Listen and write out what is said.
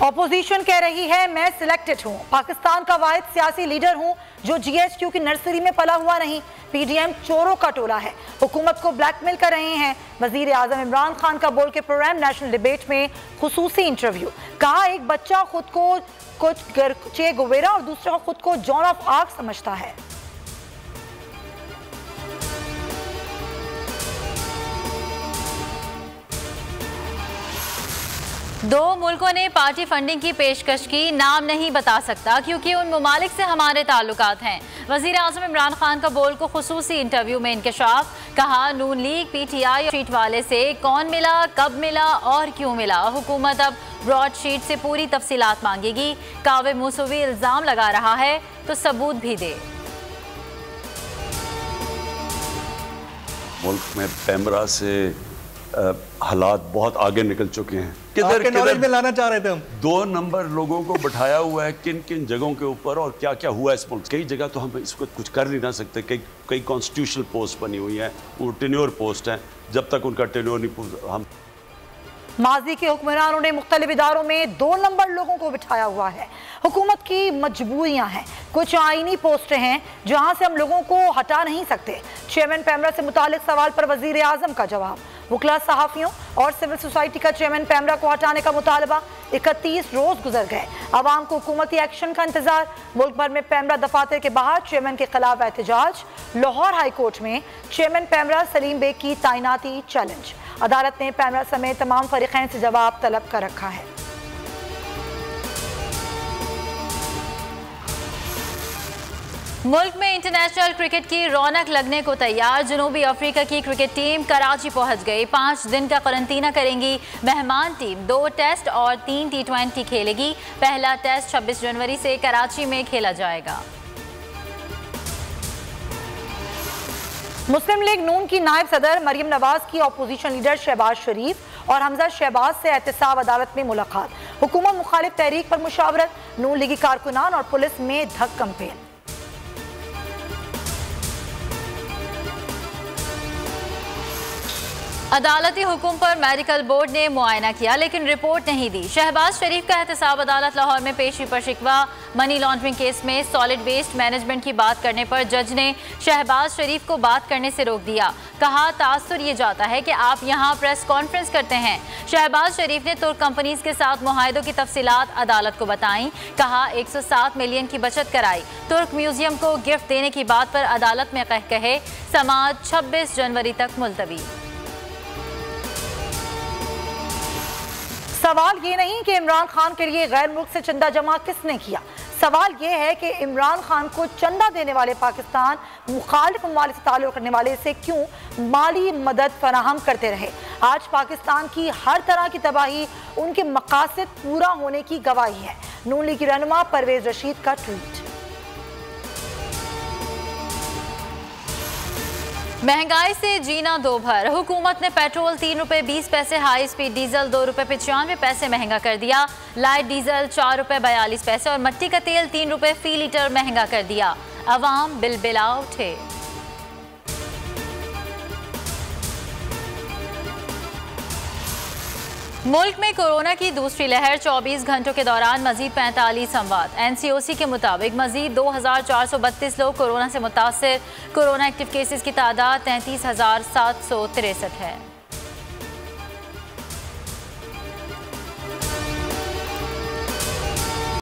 Opposition कह रही है मैं सिलेक्टेड हूं, पाकिस्तान का वाहिद सियासी लीडर हूं जो जीएचक्यू की नर्सरी में पला हुआ नहीं। पीडीएम चोरों का टोला है, हुकूमत को ब्लैकमेल कर रहे हैं। वजीर आजम इमरान खान का बोल के प्रोग्राम नेशनल डिबेट में खुसूसी इंटरव्यू। कहा एक बच्चा खुद को चे गुवेरा और दूसरा खुद को जॉन ऑफ आर्क समझता है। दो मुल्कों ने पार्टी फंडिंग की पेशकश की, नाम नहीं बता सकता क्योंकि उन ममालिक से हमारे ताल्लुकात हैं। वजीर आजम इमरान खान का बोल को खुसूसी इंटरव्यू में इंकशाफ। कहा नून लीग पीटीआई शीट वाले से कौन मिला, कब मिला और क्यों मिला। हुकूमत अब ब्रॉड शीट से पूरी तफसीलात मांगेगी। कावे मूसवी इल्जाम लगा रहा है तो सबूत भी दे। मुल्क में पैमरा से हालात बहुत आगे निकल चुके हैं। किधर नॉलेज में लाना चाह रहे थे हम। 2 नंबर लोगों को बैठाया हुआ है किन किन जगहों के ऊपर और क्या क्या हुआ इस मुल्क। कई जगह तो हम इसको कुछ कर नहीं ना सकते। कई कॉन्स्टिट्यूशनल पोस्ट बनी हुई है, वो टेन्योर पोस्ट हैं। जब तक उनका टेन्योर नहीं हम माजी के हुक्मरानों ने मुख्तलिफ इदारों में 2 नंबर लोगों को बिठाया हुआ है। हुकूमत की मजबूरियां हैं, कुछ आईनी पोस्टें हैं जहां से हम लोगों को हटा नहीं सकते। चेयरमैन पैमरा से मुतालिक सवाल पर वजीर आजम का जवाब। वकला, सहाफियों और सिविल सोसाइटी का चेयरमैन पैमरा को हटाने का मुतालबा। 31 रोज गुजर गए, अवाम को हुकूमती एक्शन का इंतजार। मुल्क भर में पैमरा दफातर के बाहर चेयरमैन के खिलाफ एहतजाज। लाहौर हाई कोर्ट में चेयरमैन पैमरा सलीम बेग की तैनाती चैलेंज। अदालत ने पैमरा समेत तमाम फरीकैन से जवाब तलब कर रखा है। मुल्क में इंटरनेशनल क्रिकेट की रौनक लगने को तैयार। जनूबी अफ्रीका की क्रिकेट टीम कराची पहुंच गई। 5 दिन का क्वारंटीना करेंगी मेहमान टीम। 2 टेस्ट और 3 T20 खेलेगी। पहला टेस्ट 26 जनवरी से कराची में खेला जाएगा। मुस्लिम लीग नून की नायब सदर मरियम नवाज की अपोजिशन लीडर शहबाज शरीफ और हमजा शहबाज से एहतसाब अदालत में मुलाकात। हुकूमत मुखालिफ तहरीक पर मुशावरत। नून लीगी कारकुनान और पुलिस में धक कैंपेन। अदालती हुक्म पर मेडिकल बोर्ड ने मुआयना किया लेकिन रिपोर्ट नहीं दी। शहबाज शरीफ का एहतसाब अदालत लाहौर में पेशी पर शिकवा। मनी लॉन्ड्रिंग केस में सॉलिड वेस्ट मैनेजमेंट की बात करने पर जज ने शहबाज शरीफ को बात करने से रोक दिया। कहा तासुर ये जाता है कि आप यहां प्रेस कॉन्फ्रेंस करते हैं। शहबाज शरीफ ने तुर्क कंपनीज के साथ मुआहदों की तफसीलात अदालत को बताई। कहा 107 मिलियन की बचत कराई। तुर्क म्यूजियम को गिफ्ट देने की बात पर अदालत में कहे समाअत 26 जनवरी तक मुलतवी। सवाल ये नहीं कि इमरान खान के लिए गैर मुल्क से चंदा जमा किसने किया, सवाल ये है कि इमरान खान को चंदा देने वाले पाकिस्तान मुखालिफ ममालिक से ताल्लुक़ रखने वाले से क्यों माली मदद फराहम करते रहे। आज पाकिस्तान की हर तरह की तबाही उनके मकासद पूरा होने की गवाही है। नून लीग की रहनुमा परवेज रशीद का ट्वीट। महंगाई से जीना दो भर। हुकूमत ने पेट्रोल 3 रुपए 20 पैसे, हाई स्पीड डीजल 2 रुपए 95 पैसे महंगा कर दिया। लाइट डीजल 4 रुपए 42 पैसे और मट्टी का तेल 3 रुपए फी लीटर महंगा कर दिया। अवाम बिलबिला उठे। मुल्क में कोरोना की दूसरी लहर। 24 घंटों के दौरान मजीद 45 अमवात। एनसीओसी के मुताबिक मजीद 2432 लोग कोरोना से मुतासर। कोरोना एक्टिव केसेस की तादाद 33,763 है।